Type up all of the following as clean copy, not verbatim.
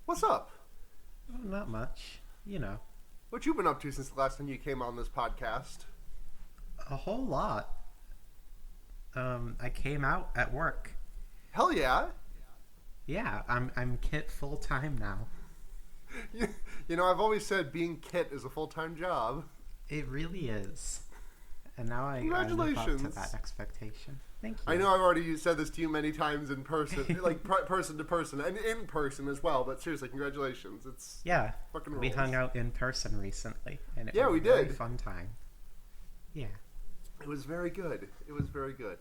What's up? Not much, you know. What you been up to since the last time you came on this podcast? A whole lot. I came out at work. Hell yeah. Yeah, I'm Kit full time now. You know, I've always said being Kit is a full-time job. It really is. And now I live up Congratulations. to that expectation. Thank you. I know I've already said this to you many times in person, like person to person, and in person as well, but seriously, congratulations. It's fucking we rules. hung out in person recently, and it Yeah, was we a very did. fun time. Yeah. It was very good. It was very good.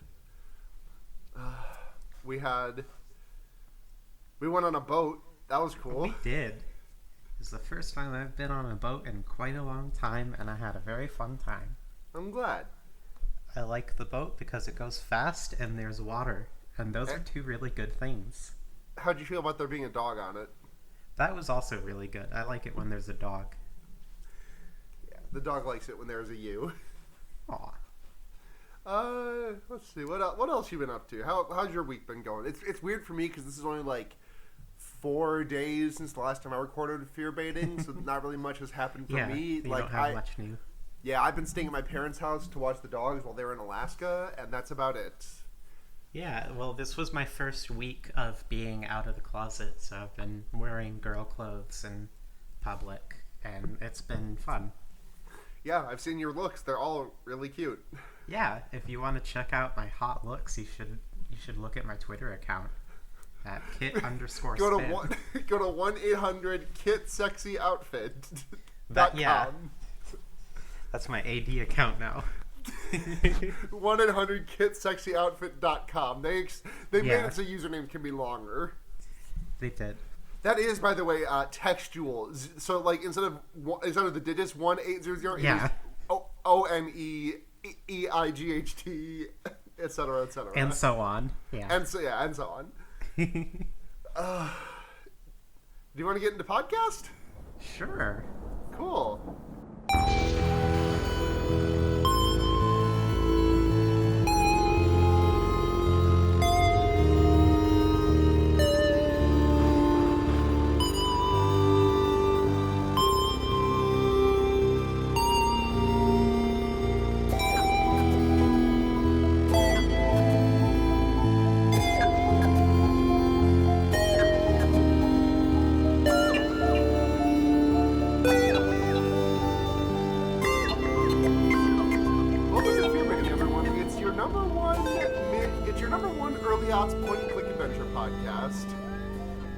We went on a boat. That was cool. We did. It was the first time I've been on a boat in quite a long time, and I had a very fun time. I'm glad. I like the boat because it goes fast and there's water, and those are two really good things. How'd you feel about there being a dog on it? That was also really good. I like it when there's a dog. Yeah, the dog likes it when there's a you. Aw. Let's see. What else you been up to? How's your week been going? It's weird for me because this is only like 4 days since the last time I recorded Fear Baiting, so not really much has happened for me. You Like don't have much new. Yeah, I've been staying at my parents' house to watch the dogs while they were in Alaska, and that's about it. Yeah, well, this was my first week of being out of the closet, so I've been wearing girl clothes in public, and it's been fun. Yeah, I've seen your looks. They're all really cute. Yeah, if you want to check out my hot looks, you should look at my Twitter account at kit_spin. Go to 1-800-KIT-SEXY-OUTFIT.com. Yeah. That's my AD account now. 1-800-KIT-SEXY-OUTFIT.com. They made it so usernames can be longer. They did. That is, by the way, textual. So, like, instead of the digits 1-800, Yeah. it is OMEEIGHT, etc., etc. And so on. Yeah. And so on. Do you want to get into podcast? Sure. Cool.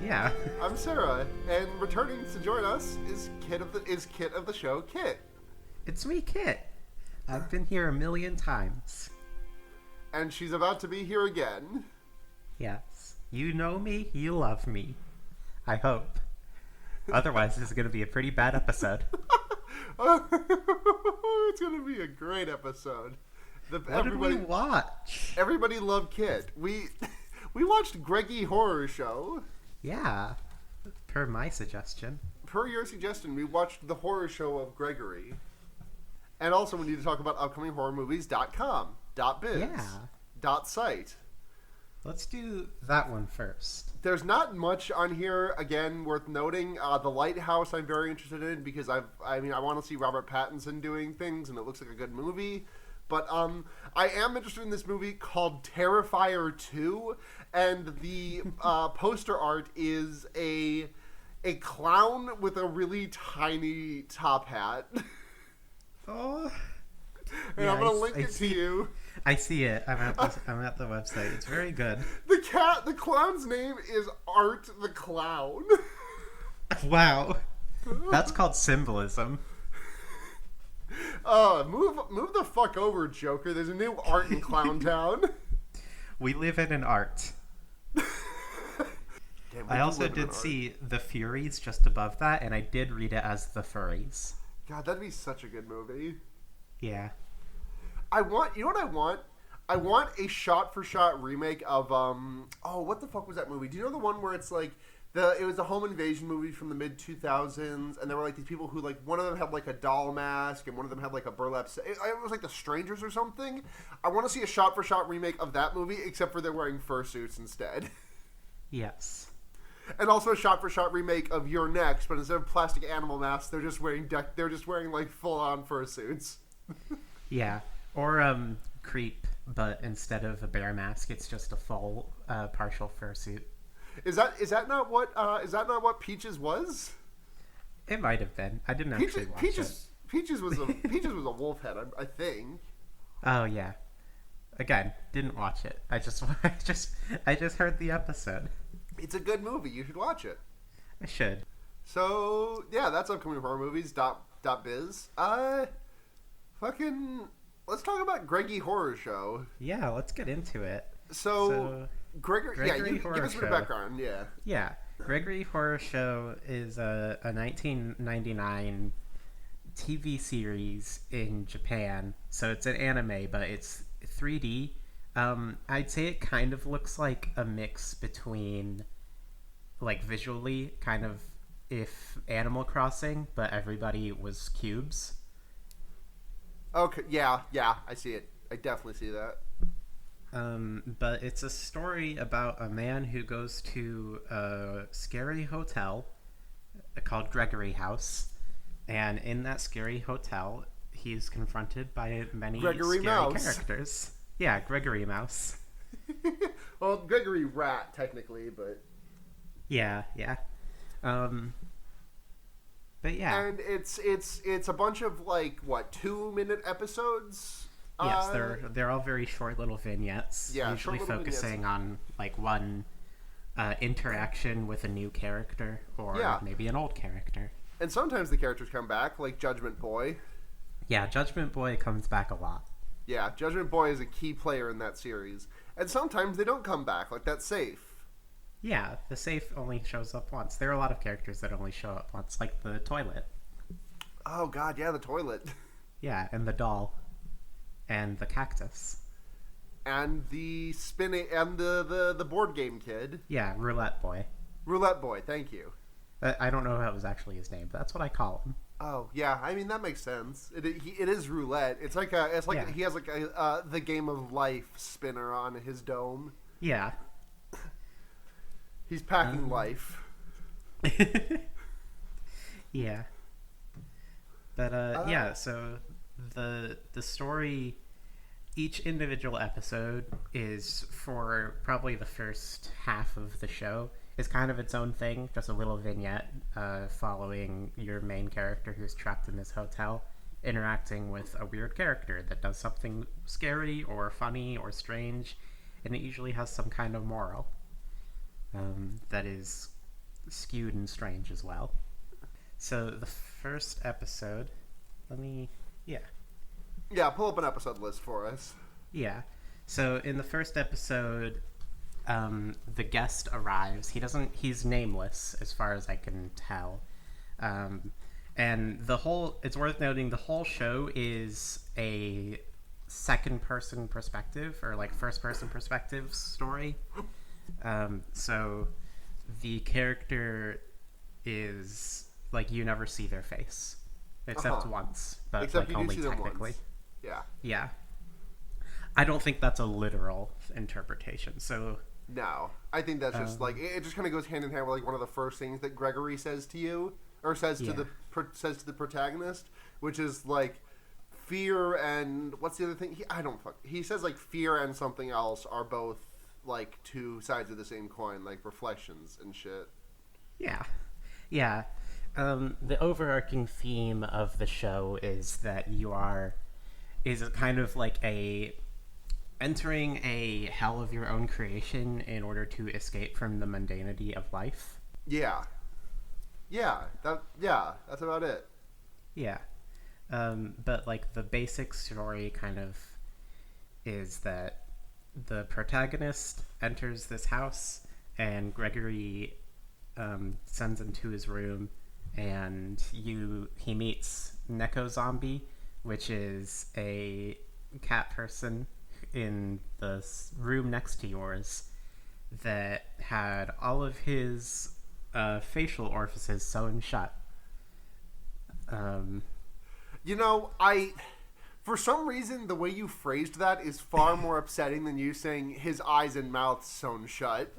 Yeah. I'm Sarah, and returning to join us is Kit of the show, Kit. It's me, Kit. I've been here a million times. And she's about to be here again. Yes. You know me, you love me. I hope. Otherwise, this is going to be a pretty bad episode. It's going to be a great episode. What did we watch? Everybody loved Kit. We watched Gregory Horror Show. Yeah, per my suggestion. Per your suggestion, we watched the horror show of Gregory. And also we need to talk about upcominghorrormovies.com, .biz, .site. Let's do that one first. There's not much on here, again, worth noting. The Lighthouse I'm very interested in because I want to see Robert Pattinson doing things, and it looks like a good movie. But I am interested in this movie called Terrifier 2, and the poster art is a clown with a really tiny top hat. Oh, and I'm gonna link it to you. I see it. I'm at the website. It's very good. The clown's name is Art the Clown. Wow, that's called symbolism. Move the fuck over, Joker. There's a new art in Clown Town. We live in an art. Damn, I also did see The Furies just above that, and I did read it as The Furries. God, that'd be such a good movie. Yeah. You know what I want? I want a shot-for-shot remake of, what the fuck was that movie? Do you know the one where it's like, it was a home invasion movie from the mid-2000s, and there were like these people who, like, one of them had like a doll mask, and one of them had like a burlap it was like The Strangers or something. I want to see a shot-for-shot remake of that movie, except for they're wearing fursuits instead. Yes. And also a shot-for-shot remake of You're Next, but instead of plastic animal masks, they're just wearing like full-on fursuits. Yeah, or Creep, but instead of a bear mask, it's just a full partial fursuit. Is that not what Peaches was? It might have been. I didn't actually watch it. Peaches was a wolf head, I think. Oh yeah. Again, didn't watch it. I just heard the episode. It's a good movie. You should watch it. I should. So yeah, that's upcoming horror movies. Biz. Fucking. Let's talk about Gregory Horror Show. Yeah, let's get into it. So Gregory, yeah, give us a bit of background. Yeah. Yeah, Gregory Horror Show is a 1999 TV series in Japan. So it's an anime, but it's 3D. I'd say it kind of looks like a mix between, like visually, kind of if Animal Crossing, but everybody was cubes. Okay, yeah, I see it. I definitely see that. But it's a story about a man who goes to a scary hotel called Gregory House, and in that scary hotel, he's confronted by many Gregory scary Mouse characters. Yeah, Gregory Mouse. Well, Gregory Rat technically, but yeah. But yeah, and it's a bunch of like 2-minute episodes. Yes, they're all very short little vignettes. Yeah, usually focusing on like one interaction with a new character or maybe an old character. And sometimes the characters come back, like Judgment Boy. Yeah, Judgment Boy comes back a lot. Yeah, Judgment Boy is a key player in that series. And sometimes they don't come back, like that Safe. Yeah, the Safe only shows up once. There are a lot of characters that only show up once, like the toilet. Oh god, yeah, the toilet. Yeah, and the doll. And the cactus. And the spinning and the board game kid. Yeah, Roulette Boy. Roulette Boy, thank you. I don't know if that was actually his name, but that's what I call him. Oh yeah, I mean that makes sense. It is roulette. It's like he has like a the Game of Life spinner on his dome. Yeah. He's packing life. Yeah. But yeah, so the story, each individual episode is for probably the first half of the show is kind of its own thing, just a little vignette following your main character who's trapped in this hotel, interacting with a weird character that does something scary or funny or strange, and it usually has some kind of moral that is skewed and strange as well. So the first episode, Yeah, pull up an episode list for us. Yeah. So in the first episode, the guest arrives. He's nameless as far as I can tell. And it's worth noting the whole show is a second person perspective or like first person perspective story. So the character is like you never see their face except once, but except like you only do see them technically. once. Yeah. Yeah. I don't think that's a literal interpretation. So no, I think that's just like it just kind of goes hand in hand with like one of the first things that Gregory says to you or says to the protagonist, which is like fear and what's the other thing? He says like fear and something else are both like two sides of the same coin, like reflections and shit. Yeah. Yeah. The overarching theme of the show is that is kind of like entering a hell of your own creation in order to escape from the mundanity of life. Yeah. That's about it. Yeah. But like the basic story kind of is that the protagonist enters this house and Gregory sends him to his room, and he meets Neko Zombie, which is a cat person in the room next to yours that had all of his facial orifices sewn shut. For some reason, the way you phrased that is far more upsetting than you saying his eyes and mouth sewn shut.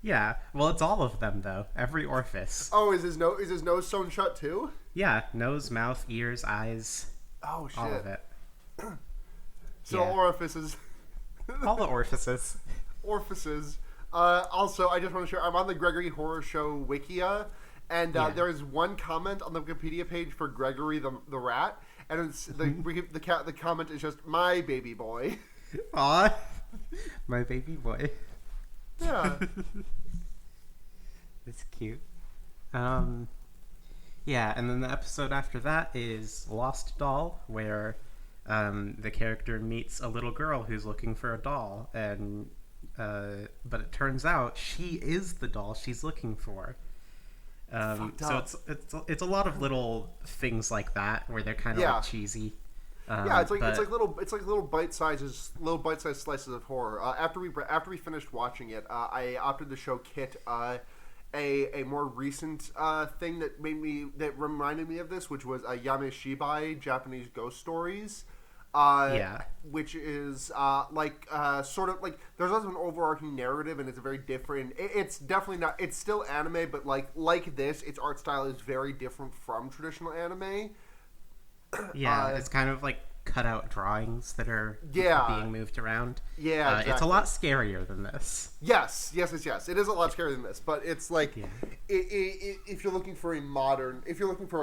Yeah, well, it's all of them though. Every orifice. Oh, is his nose sewn shut too? Yeah, nose, mouth, ears, eyes, Oh shit! all of it. So Yeah. orifices. All the orifices. Orifices. Also, I just want to share. I'm on the Gregory Horror Show Wikia, and there is one comment on the Wikipedia page for Gregory the rat, and it's the comment is just my baby boy. Aw, my baby boy. Yeah. It's cute. Yeah, and then the episode after that is Lost Doll, where the character meets a little girl who's looking for a doll, and but it turns out she is the doll she's looking for. So it's a lot of little things like that where they're kind of like cheesy. Yeah, it's like little bite sized slices of horror. After we finished watching it, I opted to show Kit a more recent thing that reminded me of this, which was Yamishibai Japanese Ghost Stories. Which is sort of like there's also an overarching narrative, and it's a very different. It's definitely not. It's still anime, but like this, its art style is very different from traditional anime. Yeah, it's kind of like cutout drawings that are being moved around. Yeah, exactly. It's a lot scarier than this. Yes. It is a lot scarier than this, but it's like if you're looking for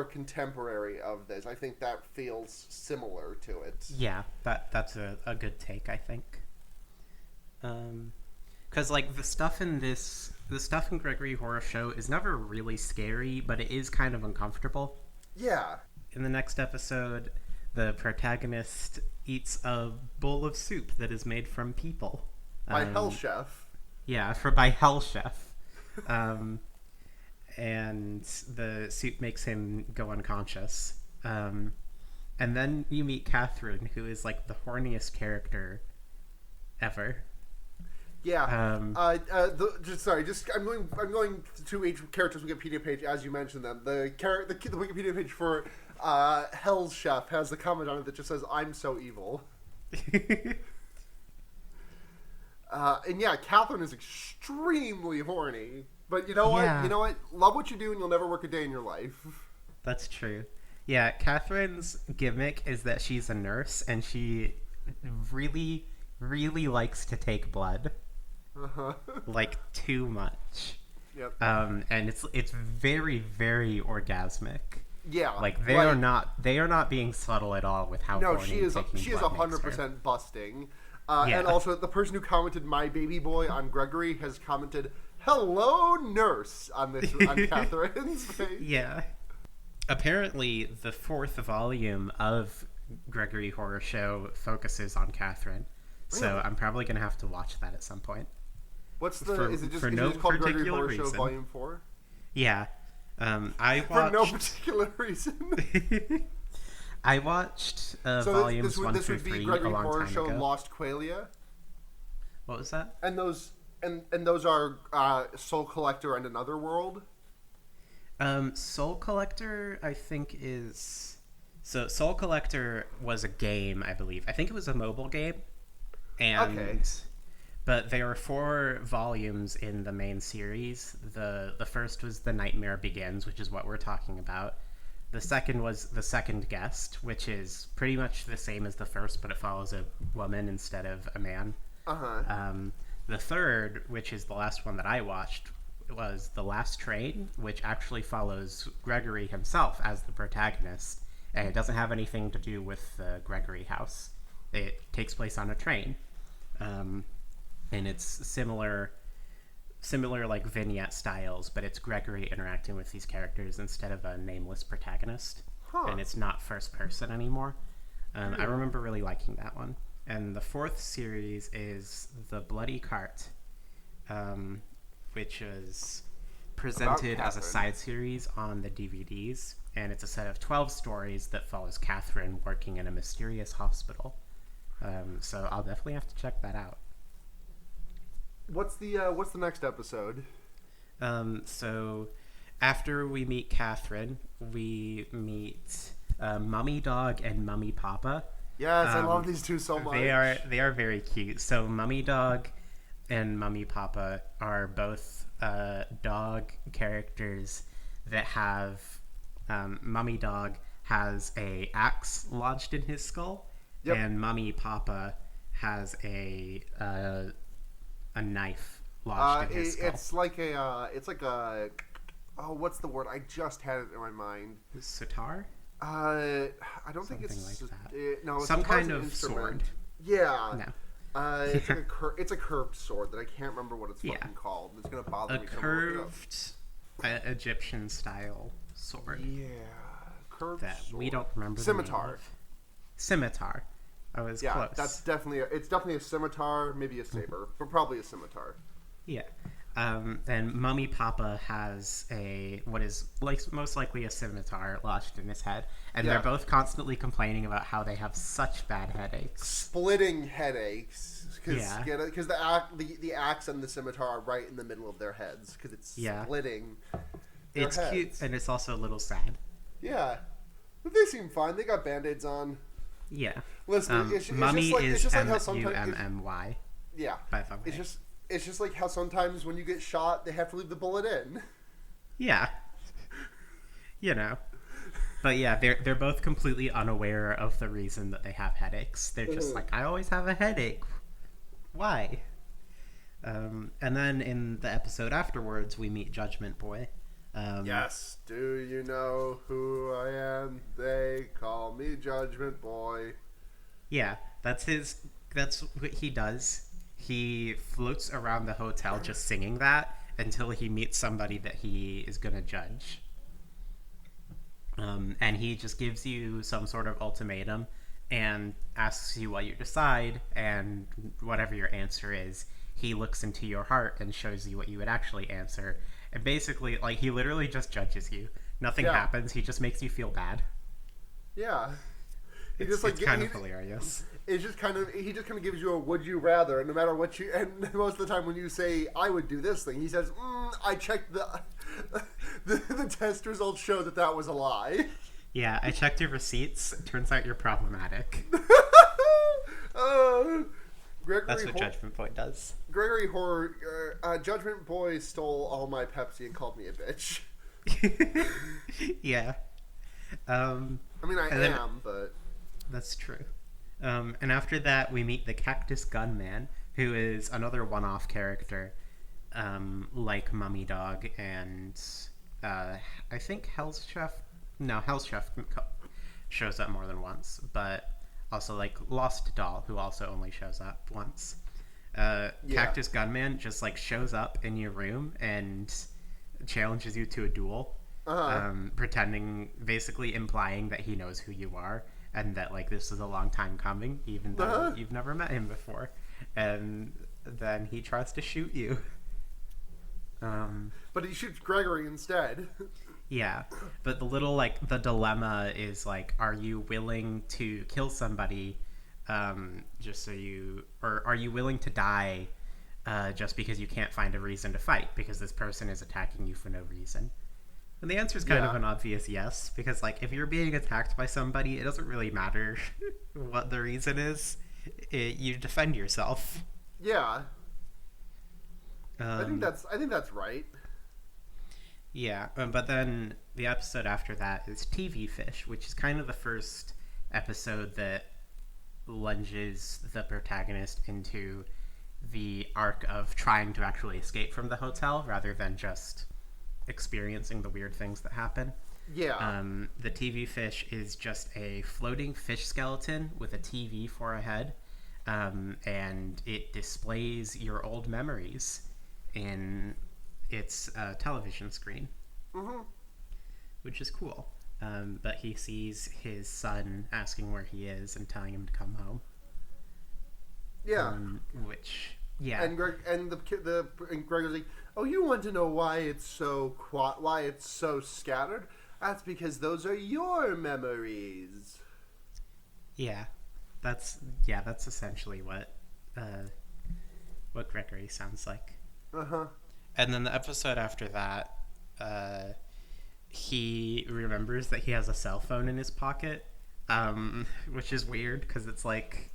a contemporary of this, I think that feels similar to it. Yeah, that's a good take, I think. Because like the stuff in Gregory Horror Show is never really scary, but it is kind of uncomfortable. Yeah. In the next episode, the protagonist eats a bowl of soup that is made from people. By Hell Chef. Yeah, by Hell Chef. And the soup makes him go unconscious. And then you meet Catherine, who is like the horniest character ever. Yeah. I'm going to each character's Wikipedia page as you mentioned them. The Wikipedia page for Hell's Chef has the comment on it that just says, "I'm so evil." And yeah, Catherine is extremely horny. But you know what? Yeah. You know what? Love what you do, and you'll never work a day in your life. That's true. Yeah, Catherine's gimmick is that she's a nurse, and she really, really likes to take blood. Uh-huh. Like too much. Yep. And it's very, very orgasmic. Yeah. Like they are not being subtle at all with how. No, horny she is taking blood makes her. 100% busting. And also, the person who commented "my baby boy" on Gregory has commented "hello nurse" on Catherine's page. Yeah. Apparently, the 4th volume of Gregory Horror Show focuses on Catherine, so I'm probably gonna have to watch that at some point. What's the? Is it just called Gregory Horror Show Volume 4? Yeah. I watched... For no particular reason. I watched volumes 1 through 3 Gregory a long Horror time Show ago. Lost Qualia. What was that? And those are Soul Collector and Another World. Soul Collector, I think, is... So Soul Collector was a game, I believe. I think it was a mobile game. And... Okay. But there are 4 volumes in the main series. The first was The Nightmare Begins, which is what we're talking about. The second was The Second Guest, which is pretty much the same as the first, but it follows a woman instead of a man. Uh-huh. The third, which is the last one that I watched, was The Last Train, which actually follows Gregory himself as the protagonist, and it doesn't have anything to do with the Gregory house. It takes place on a train. And it's similar like vignette styles, but it's Gregory interacting with these characters instead of a nameless protagonist. And it's not first person anymore. I remember really liking that one. And the 4th series is The Bloody Cart, which is presented as a side series on the DVDs, and it's a set of 12 stories that follows Catherine working in a mysterious hospital. So I'll definitely have to check that out. What's the next episode? So after we meet Catherine, we meet Mummy Dog and Mummy Papa. Yes, I love these two so much. They are very cute. So Mummy Dog and Mummy Papa are both dog characters that have Mummy Dog has a axe lodged in his skull, and Mummy Papa has a knife lodged in his skull. It's like a oh, what's the word? I just had it in my mind. Sitar? I don't think Something it's like that. no, Some kind of instrument. sword. Yeah. No. It's a curved sword that I can't remember what it's fucking called. It's gonna bother me. A curved Egyptian style sword. Yeah, curved that sword. We don't remember. Scimitar. The name of. Scimitar. I was close. That's definitely a scimitar, maybe a saber, but probably a scimitar. Yeah. And Mummy Papa has what is most likely a scimitar lodged in his head, and they're both constantly complaining about how they have such bad headaches, splitting headaches, because the axe and the scimitar are right in the middle of their heads because it's splitting. It's heads. Cute, and it's also a little sad. Yeah, but they seem fine. They got band-aids on. Yeah. Listen, Mummy it's just like how MUMMY. Yeah. By the way. It's just like how sometimes when you get shot, they have to leave the bullet in. Yeah. You know. But yeah, they're both completely unaware of the reason that they have headaches. They're just like, I always have a headache. Why? And then in the episode afterwards, we meet Judgment Boy. Yes. Do you know who I am? They call me Judgment Boy. Yeah, that's what he does. He floats around the hotel just singing that until he meets somebody that he is going to judge. And he just gives you some sort of ultimatum and asks you what you decide, and whatever your answer is, he looks into your heart and shows you what you would actually answer. And basically, like, he literally just judges you. Nothing happens. He just makes you feel bad. Yeah. It's kind of hilarious. He just kind of gives you a would you rather, and no matter what and most of the time when you say I would do this thing, he says, I checked the test results show that was a lie. Yeah, I checked your receipts. It turns out you're problematic. That's what Judgment Boy does. Judgment Boy stole all my Pepsi and called me a bitch. Yeah. I mean, I am, but... That's true. And after that, we meet the Cactus Gunman, who is another one-off character, like Mummy Dog and I think Hell's Chef. No, Hell's Chef shows up more than once, but also like Lost Doll, who also only shows up once. Cactus Gunman just like shows up in your room and challenges you to a duel, basically implying that he knows who you are. And that, like, this is a long time coming, even though you've never met him before. And then he tries to shoot you. But he shoots Gregory instead. Yeah. But the dilemma is, like, are you willing to kill somebody or are you willing to die just because you can't find a reason to fight because this person is attacking you for no reason? And the answer is kind of an obvious yes, because, like, if you're being attacked by somebody, it doesn't really matter what the reason is. You defend yourself. Yeah. I think that's right. Yeah, but then the episode after that is TV Fish, which is kind of the first episode that lunges the protagonist into the arc of trying to actually escape from the hotel rather than just experiencing the weird things that happen. Yeah. The TV Fish is just a floating fish skeleton with a TV for a head, and it displays your old memories in its television screen, which is cool. But he sees his son asking where he is and telling him to come home. Yeah. And Greg's like, oh, you want to know why it's so scattered? That's because those are your memories. Yeah, that's essentially what Gregory sounds like. And then the episode after that, he remembers that he has a cell phone in his pocket, which is weird because it's like,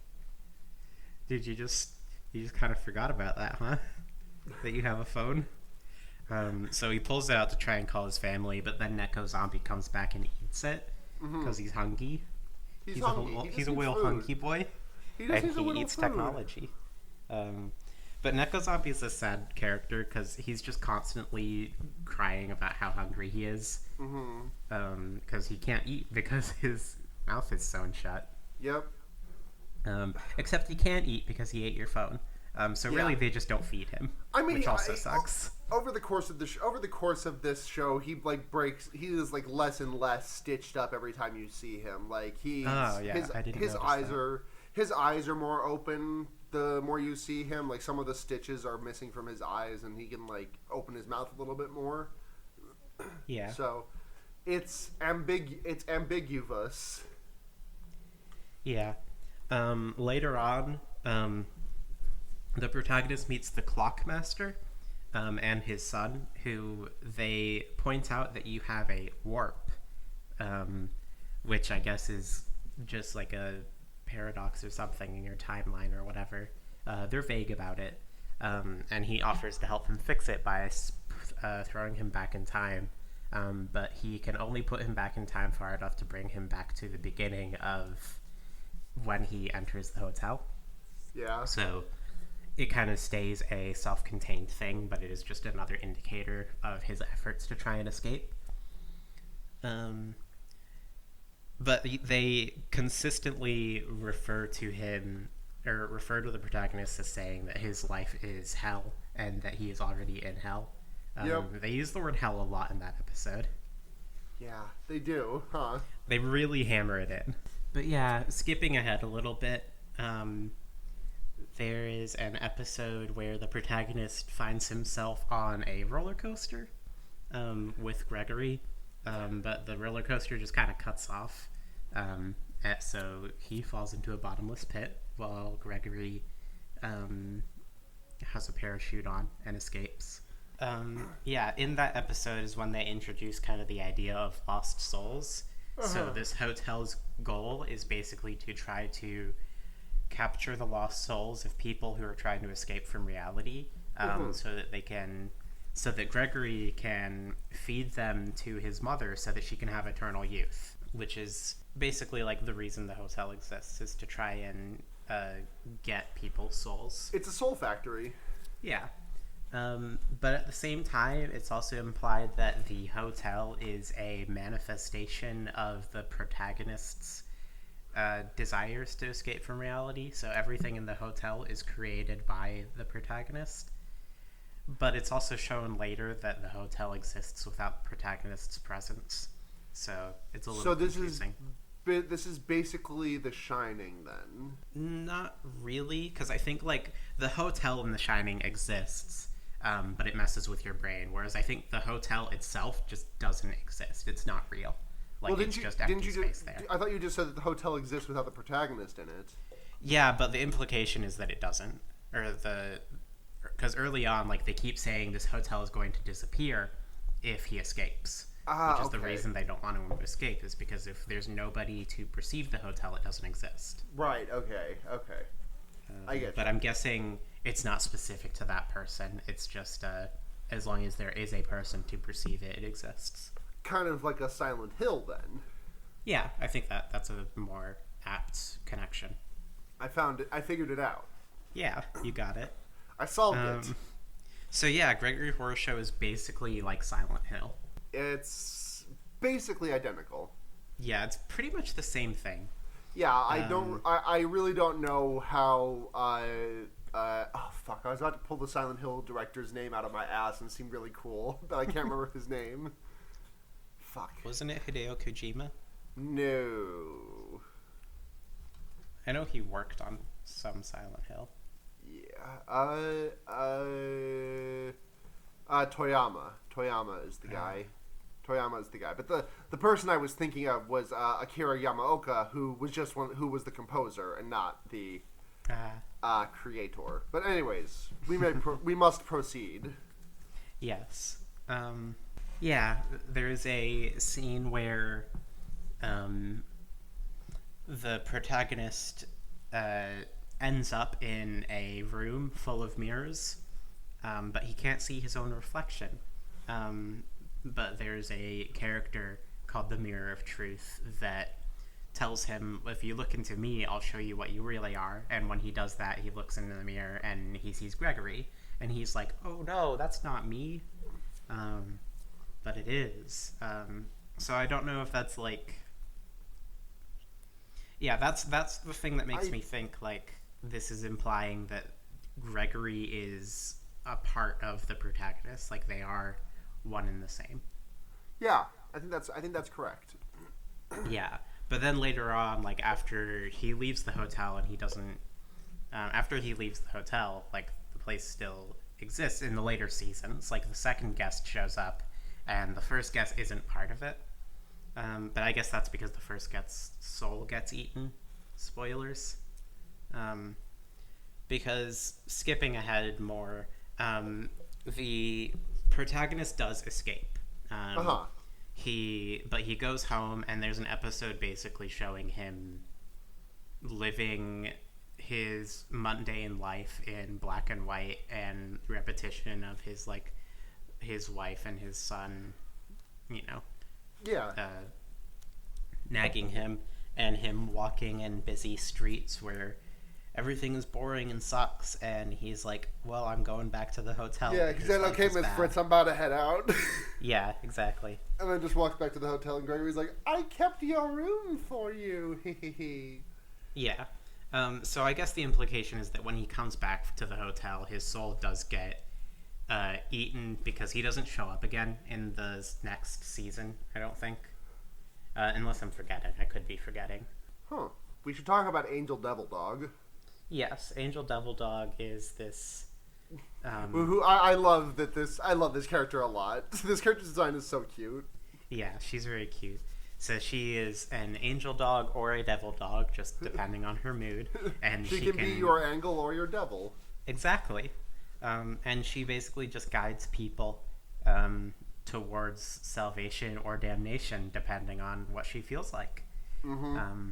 did you just You just kind of forgot about that, huh? That you have a phone. So he pulls it out to try and call his family, but then Neko Zombie comes back and eats it because he's hungry. He's hungry. He's a real hungry boy. He just and needs he eats food. technology. But Neko Zombie is a sad character because he's just constantly crying about how hungry he is. Because he can't eat because his mouth is sewn shut. Yep. Except he can eat because he ate your phone. So really, they just don't feed him. I mean, which also sucks. Over the course of this show, he is like less and less stitched up every time you see him. Like his eyes are more open the more you see him. Like some of the stitches are missing from his eyes, and he can like open his mouth a little bit more. Yeah. So it's ambiguous. Yeah. Later on, the protagonist meets the Clockmaster and his son, who they point out that you have a warp, which I guess is just like a paradox or something in your timeline or whatever. They're vague about it, and he offers to help him fix it by throwing him back in time, but he can only put him back in time far enough to bring him back to the beginning of when he enters the hotel. Yeah. So it kind of stays a self-contained thing, but it is just another indicator of his efforts to try and escape. But they consistently refer to the protagonist as saying that his life is hell and that he is already in hell. They use the word hell a lot in that episode. Yeah, they do, huh? They really hammer it in. But yeah, skipping ahead a little bit, there is an episode where the protagonist finds himself on a roller coaster with Gregory, but the roller coaster just kind of cuts off. So he falls into a bottomless pit while Gregory has a parachute on and escapes. In that episode is when they introduce kind of the idea of lost souls. So this hotel's goal is basically to try to capture the lost souls of people who are trying to escape from reality, so that Gregory can feed them to his mother so that she can have eternal youth, which is basically like the reason the hotel exists, is to try and get people's souls. It's a soul factory. Yeah. But at the same time, it's also implied that the hotel is a manifestation of the protagonist's desires to escape from reality. So everything in the hotel is created by the protagonist. But it's also shown later that the hotel exists without the protagonist's presence. So it's a little confusing. This is basically The Shining, then? Not really, because I think like the hotel in The Shining exists. But it messes with your brain. Whereas I think the hotel itself just doesn't exist. It's not real. Like, it's just empty space there. I thought you just said that the hotel exists without the protagonist in it. Yeah, but the implication is that it doesn't. Because early on, like, they keep saying this hotel is going to disappear if he escapes. Which is the reason they don't want him to escape, is because if there's nobody to perceive the hotel, it doesn't exist. Right, okay. I get But I'm guessing it's not specific to that person. It's just as long as there is a person to perceive it, it exists. Kind of like a Silent Hill, then. Yeah, I think that's a more apt connection. I found it. I figured it out. Yeah, you got it. I solved it. So yeah, Gregory Horror Show is basically like Silent Hill. It's basically identical. Yeah, it's pretty much the same thing. Yeah, I really don't know how. Oh fuck! I was about to pull the Silent Hill director's name out of my ass and it seemed really cool, but I can't remember his name. Fuck. Wasn't it Hideo Kojima? No. I know he worked on some Silent Hill. Yeah. Toyama. Toyama is the guy. Toyama is the guy, but the person I was thinking of was Akira Yamaoka, who was the composer and not the creator. But anyways, we must proceed. Yes. Yeah, there is a scene where the protagonist ends up in a room full of mirrors, but he can't see his own reflection. But there's a character called the Mirror of Truth that tells him, if you look into me, I'll show you what you really are. And when he does that, he looks into the mirror and he sees Gregory, and he's like, oh no, that's not me. But it is. So I don't know if that's like... Yeah, that's the thing that makes me think, like, this is implying that Gregory is a part of the protagonist. Like, they are one and the same. Yeah, I think that's correct. Yeah, but then later on, like, after he leaves the hotel and he doesn't... after he leaves the hotel, like, the place still exists in the later seasons. Like, the second guest shows up, and the first guest isn't part of it. But I guess that's because the first guest's soul gets eaten. Spoilers. Because, skipping ahead more, the protagonist does escape. He goes home, and there's an episode basically showing him living his mundane life in black and white, and repetition of his wife and his son, nagging him, and him walking in busy streets where everything is boring and sucks, and he's like, well, I'm going back to the hotel. Yeah, because then, okay, Miss Fritz, I'm about to head out. Yeah, exactly. And then just walks back to the hotel, and Gregory's like, I kept your room for you. Yeah. So I guess the implication is that when he comes back to the hotel, his soul does get eaten, because he doesn't show up again in the next season, I don't think. Unless I'm forgetting. I could be forgetting. Huh. We should talk about Angel Devil Dog. Yes, Angel Devil Dog is this... I love this character a lot. This character design is so cute. Yeah, she's very cute. So she is an angel dog or a devil dog, just depending on her mood. And she can be your angel or your devil. Exactly. And she basically just guides people towards salvation or damnation, depending on what she feels like. Mm-hmm.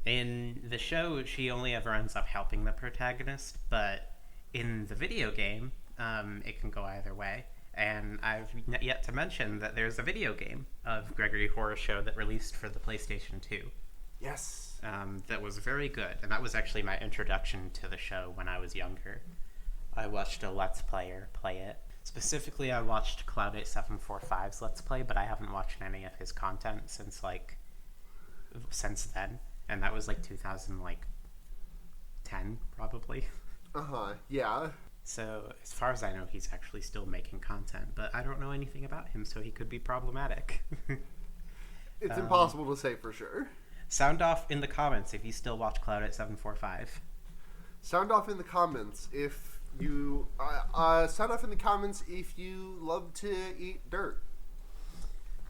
In the show, she only ever ends up helping the protagonist, but in the video game, it can go either way. And I've yet to mention that there's a video game of Gregory Horror Show that released for the PlayStation 2. Yes. That was very good, and that was actually my introduction to the show when I was younger. I watched a Let's Player play it. Specifically, I watched Cloud8745's Let's Play, but I haven't watched any of his content since then. And that was 2010, probably. Yeah. So, as far as I know, he's actually still making content, but I don't know anything about him, so he could be problematic. It's impossible to say for sure. Sound off in the comments if you still watch Cloud8745. Sound off in the comments if you love to eat dirt.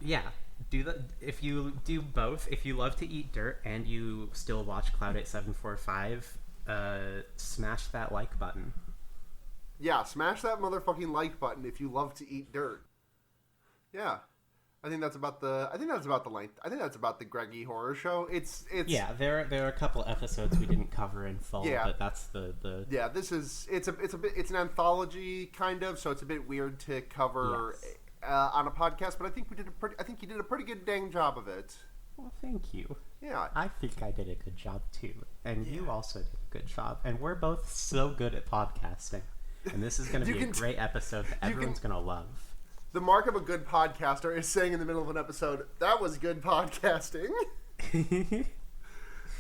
Yeah. If you do both, if you love to eat dirt and you still watch Cloud8745, smash that like button. Yeah, smash that motherfucking like button if you love to eat dirt. Yeah. I think that's about the length. I think that's about the Greggy Horror Show. It's Yeah, there are a couple episodes we didn't cover in full, but that's the Yeah, it's an anthology kind of, so it's a bit weird to cover on a podcast, but I think you did a pretty good dang job of it. Well, thank you. Yeah. I think I did a good job too. And you also did a good job. And we're both so good at podcasting. And this is going to be a great episode that everyone's going to love. The mark of a good podcaster is saying in the middle of an episode, that was good podcasting. It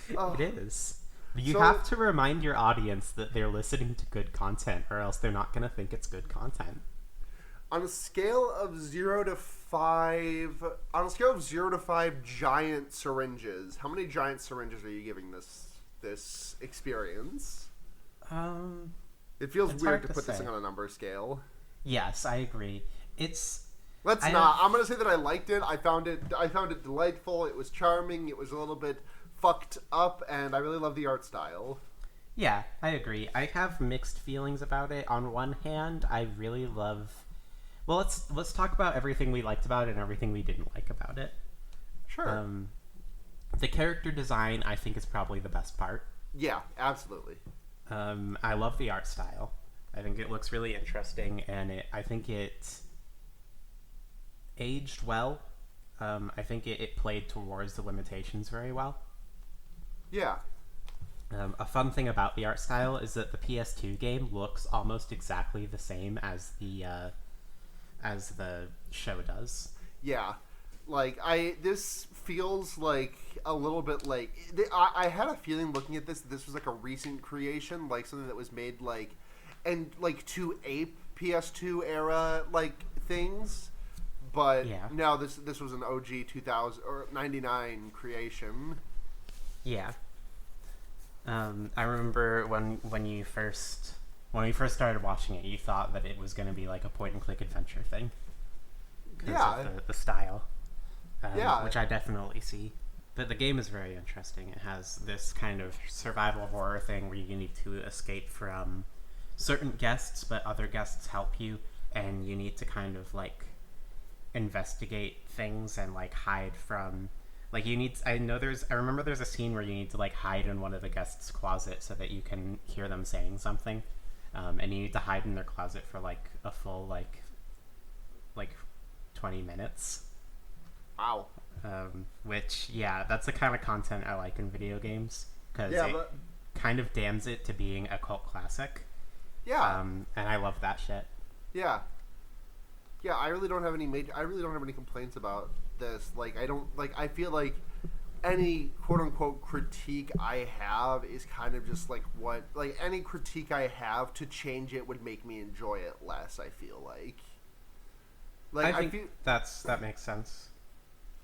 is. You have to remind your audience that they're listening to good content, or else they're not going to think it's good content. On a scale of 0 to 5 giant syringes, how many giant syringes are you giving this experience? It feels weird to put this thing on a number scale. Yes, I agree. I'm going to say that I liked it. I found it delightful. It was charming. It was a little bit fucked up, and I really love the art style. Yeah, I agree. I have mixed feelings about it. On one hand, I really love... Well, let's talk about everything we liked about it and everything we didn't like about it. Sure. The character design, I think, is probably the best part. Yeah, absolutely. I love the art style. I think it looks really interesting, and I think it aged well. I think it played towards the limitations very well. Yeah. A fun thing about the art style is that the PS2 game looks almost exactly the same as the show does. Yeah. Like, this feels like a little bit like... I had a feeling looking at this was like a recent creation, like something that was made like... And like to ape PS2 era like things. But no, this was an OG 2000 or 99 creation. Yeah. I remember when we first started watching it, you thought that it was going to be like a point-and-click adventure thing. Because of the style. Which I definitely see. But the game is very interesting. It has this kind of survival horror thing where you need to escape from certain guests, but other guests help you, and you need to kind of like investigate things and like hide from... Like I remember there's a scene where you need to like hide in one of the guests' closet so that you can hear them saying something, and you need to hide in their closet for like a full like 20 minutes. Wow. Which that's the kind of content I like in video games because it kind of damns it to being a cult classic. Yeah. And I love that shit. Yeah. Yeah, I really don't have any complaints about this. Like, I feel like any quote-unquote critique I have is kind of just like any critique I have to change it would make me enjoy it less, I feel like. I think that makes sense.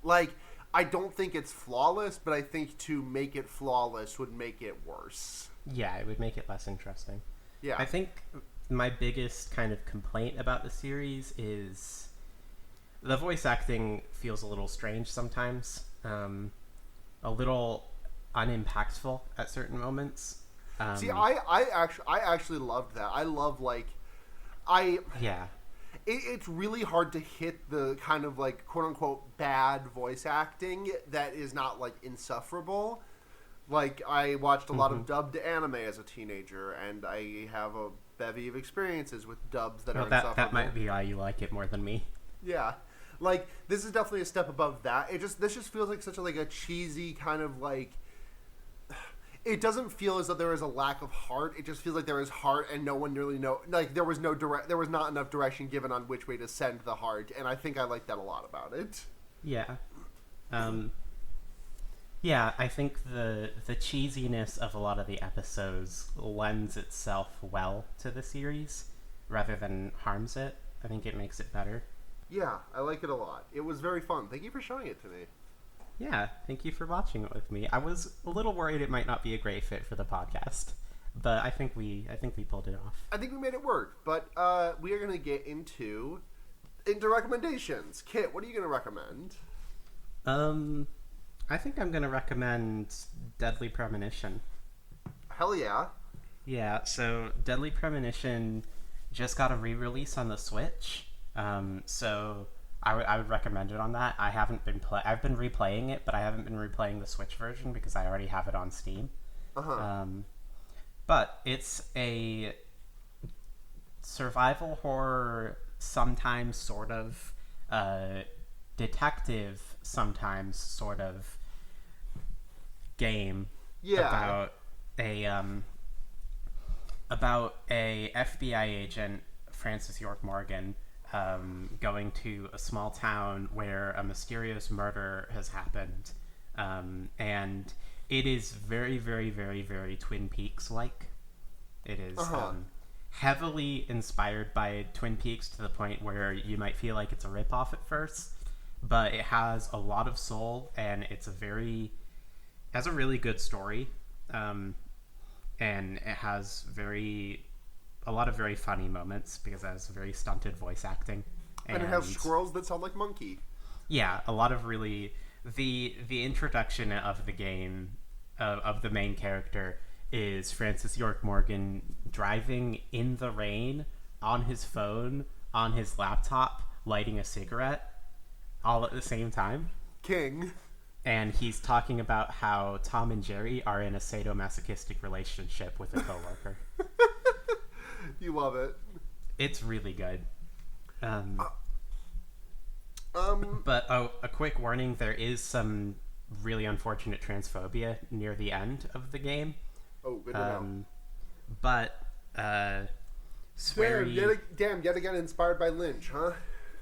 Like, I don't think it's flawless, but I think to make it flawless would make it worse. Yeah, it would make it less interesting. Yeah. I think my biggest kind of complaint about the series is the voice acting feels a little strange sometimes, a little unimpactful at certain moments. See, I actually loved that. I love It's really hard to hit the kind of like quote unquote bad voice acting that is not like insufferable. Like, I watched a lot of dubbed anime as a teenager, and I have a bevy of experiences with dubs that are insufferable. That might be why you like it more than me. Yeah. Like, this is definitely a step above that. This just feels like such a cheesy kind of like... It doesn't feel as though there is a lack of heart. It just feels like there is heart, and no one really like, there was not enough direction given on which way to send the heart, and I think I like that a lot about it. Yeah. Yeah, I think the cheesiness of a lot of the episodes lends itself well to the series rather than harms it. I think it makes it better. Yeah, I like it a lot. It was very fun. Thank you for showing it to me. Yeah, thank you for watching it with me. I was a little worried it might not be a great fit for the podcast, but I think we pulled it off. I think we made it work, but we are going to get into recommendations. Kit, what are you going to recommend? I think I'm going to recommend Deadly Premonition. Hell yeah. Yeah, so Deadly Premonition just got a re-release on the Switch. So I would recommend it on that. I've been replaying it, but I haven't been replaying the Switch version because I already have it on Steam. But it's a survival horror, sometimes sort of, detective, sometimes sort of game about a FBI agent, Francis York Morgan, going to a small town where a mysterious murder has happened, and it is very, very, very, very Twin Peaks-like. It is heavily inspired by Twin Peaks to the point where you might feel like it's a ripoff at first, but it has a lot of soul, and it has a really good story, and it has a lot of very funny moments because it has very stunted voice acting. And it has squirrels that sound like monkey. Yeah, a lot of really... The introduction of the game, of the main character, is Francis York Morgan driving in the rain, on his phone, on his laptop, lighting a cigarette, all at the same time. King. and he's talking about how Tom and Jerry are in a sadomasochistic relationship with a coworker. You love it. It's really good. But a quick warning: there is some really unfortunate transphobia near the end of the game. Oh, good to know. But Swery... Yet again inspired by Lynch, huh?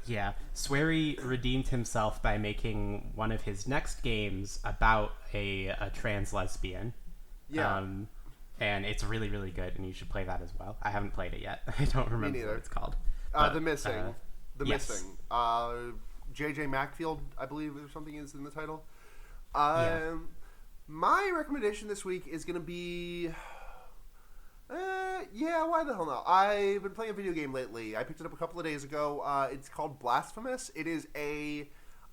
Yeah. Swery redeemed himself by making one of his next games about a trans lesbian. Yeah. And it's really, really good, and you should play that as well. I haven't played it yet. I don't remember what it's called. But, The Missing. Yes. Missing. J.J. Macfield, I believe, or something is in the title. My recommendation this week is going to be... why the hell not? I've been playing a video game lately. I picked it up a couple of days ago. It's called Blasphemous. It is a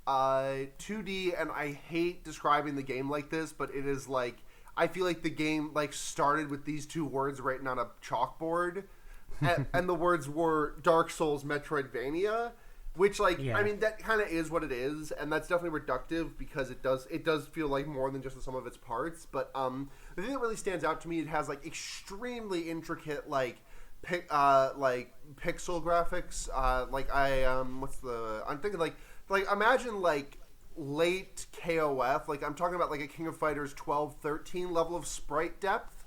2D, and I hate describing the game like this, but it is like... I feel like the game started with these two words written on a chalkboard, and the words were Dark Souls Metroidvania, which I mean that kind of is what it is, and that's definitely reductive because it does feel like more than just the sum of its parts. But the thing that really stands out to me, it has extremely intricate pixel graphics. I'm thinking imagine late KOF, I'm talking about a King of Fighters 12-13 level of sprite depth,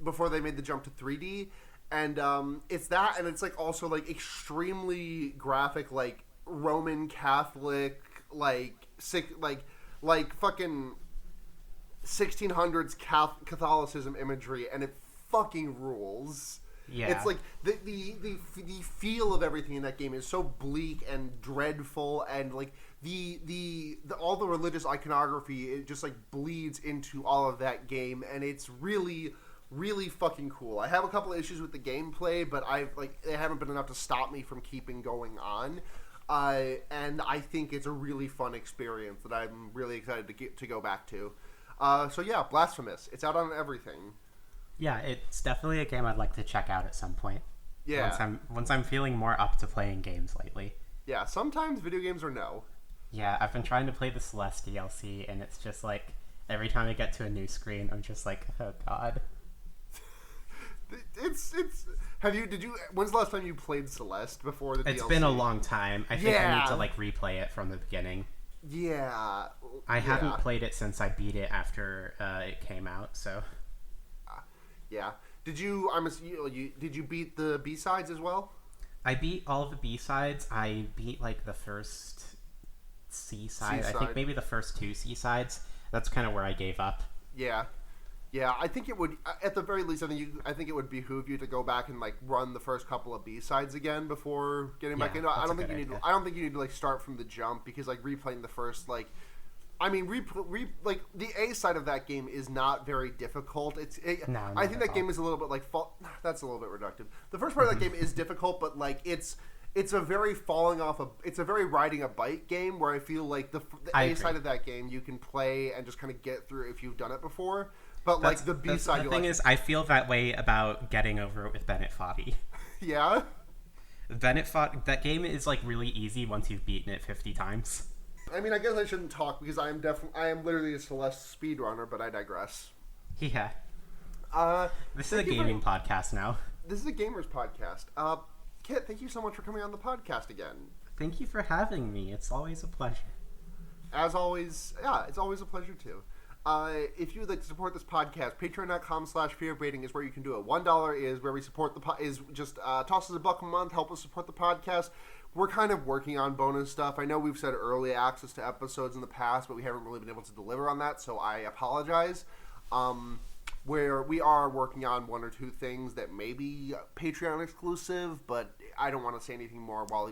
before they made the jump to 3D, and it's that, and it's also extremely graphic, Roman Catholic, fucking 1600s Catholicism imagery, and it fucking rules. Yeah. It's the feel of everything in that game is so bleak and dreadful, and the all the religious iconography, it just bleeds into all of that game, and it's really, really fucking cool. I have a couple of issues with the gameplay, but they haven't been enough to stop me from keeping going on. And I think it's a really fun experience that I'm really excited to go back to. So yeah, Blasphemous. It's out on everything. Yeah, it's definitely a game I'd like to check out at some point. Yeah. Once I'm feeling more up to playing games lately. Yeah, sometimes video games are no. Yeah, I've been trying to play the Celeste DLC, and it's just every time I get to a new screen, I'm just oh god. When's the last time you played Celeste before the DLC? It's been a long time. I think I need to replay it from the beginning. Yeah. I haven't played it since I beat it after it came out, so... Yeah. Did you beat the B-sides as well? I beat all of the B-sides. I beat the first C-side. I think maybe the first two C-sides. That's kind of where I gave up. Yeah. Yeah, I think it would, at the very least, I think it would behoove you to go back and run the first couple of B-sides again before getting back into it. I don't think you need to start from the jump, because replaying the first I mean, the A side of that game is not very difficult. I think that game is a little bit that's a little bit reductive. The first part of that game is difficult, but it's a very it's a very riding a bike game, where I feel the A side of that game you can play and just kind of get through if you've done it before. But the B side, the thing is, I feel that way about getting over it with Bennett Foddy. Yeah. Bennett Foddy, that game is really easy once you've beaten it 50 times. I mean, I guess I shouldn't talk because I am literally a Celeste speedrunner, but I digress. Yeah. This is a gaming podcast now. This is a gamers podcast. Kit, thank you so much for coming on the podcast again. Thank you for having me. It's always a pleasure. As always, yeah, it's always a pleasure too. If you would like to support this podcast, patreon.com/fearofbaiting is where you can do it. $1 is where we support toss us $1 a month, help us support the podcast. We're kind of working on bonus stuff. I know we've said early access to episodes in the past, but we haven't really been able to deliver on that, so I apologize. Where we are working on one or two things that may be Patreon exclusive, but I don't want to say anything more while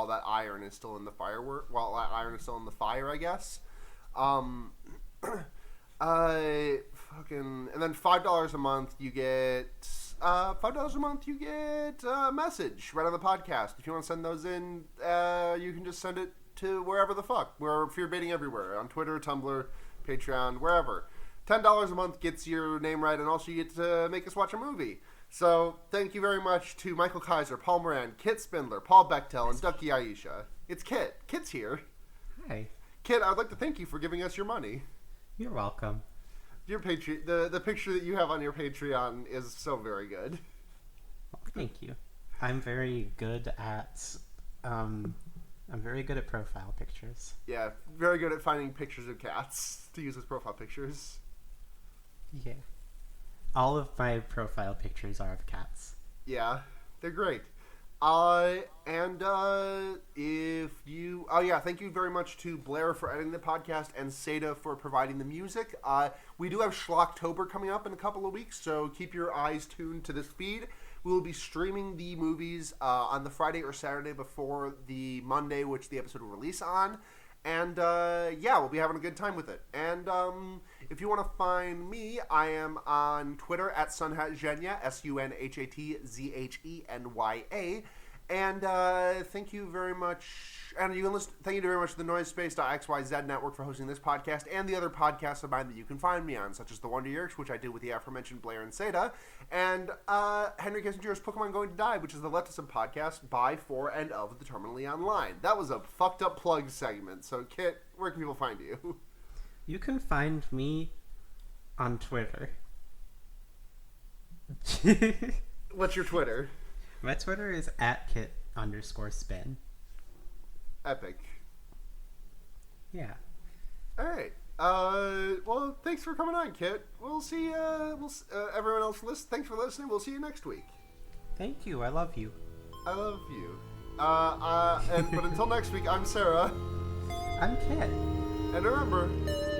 that iron is still in the fire, I guess. And then $5 a month you get a message right on the podcast. If you want to send those in, you can just send it to wherever the fuck. We're fear baiting everywhere, on Twitter, Tumblr, Patreon, wherever. $10 a month gets your name right, and also you get to make us watch a movie. So thank you very much to Michael Kaiser, Paul Moran, Kit Spindler, Paul Bechtel, and Ducky Aisha. It's Kit. Kit's here. Hi. Kit, I'd like to thank you for giving us your money. You're welcome. Your the picture that you have on your Patreon is so very good. Well, thank you. I'm very good at profile pictures. Yeah, very good at finding pictures of cats to use as profile pictures. Yeah. All of my profile pictures are of cats. Yeah, they're great. Thank you very much to Blair for editing the podcast and Seda for providing the music. We do have Schlocktober coming up in a couple of weeks, so keep your eyes tuned to this feed. We will be streaming the movies on the Friday or Saturday before the Monday, which the episode will release on. And, we'll be having a good time with it. And if you want to find me, I am on Twitter at SunhatZhenya, SunhatZhenya. And thank you very much. And thank you very much to the Noisepace.xyz network for hosting this podcast and the other podcasts of mine that you can find me on, such as The Wonder Years, which I do with the aforementioned Blair and Seda, and Henry Kissinger's Pokemon Going to Die, which is the Leftist podcast by, for, and of the Terminally Online. That was a fucked up plug segment. So, Kit, where can people find you? You can find me on Twitter. What's your Twitter? My Twitter is @kit_spin. Epic. Yeah. All right. Well, thanks for coming on, Kit. We'll see. Everyone else, thanks for listening. We'll see you next week. Thank you. I love you. I love you. But until next week, I'm Sarah. I'm Kit. And remember,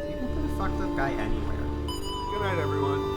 you can put a fucked up guy anywhere. Good night, everyone.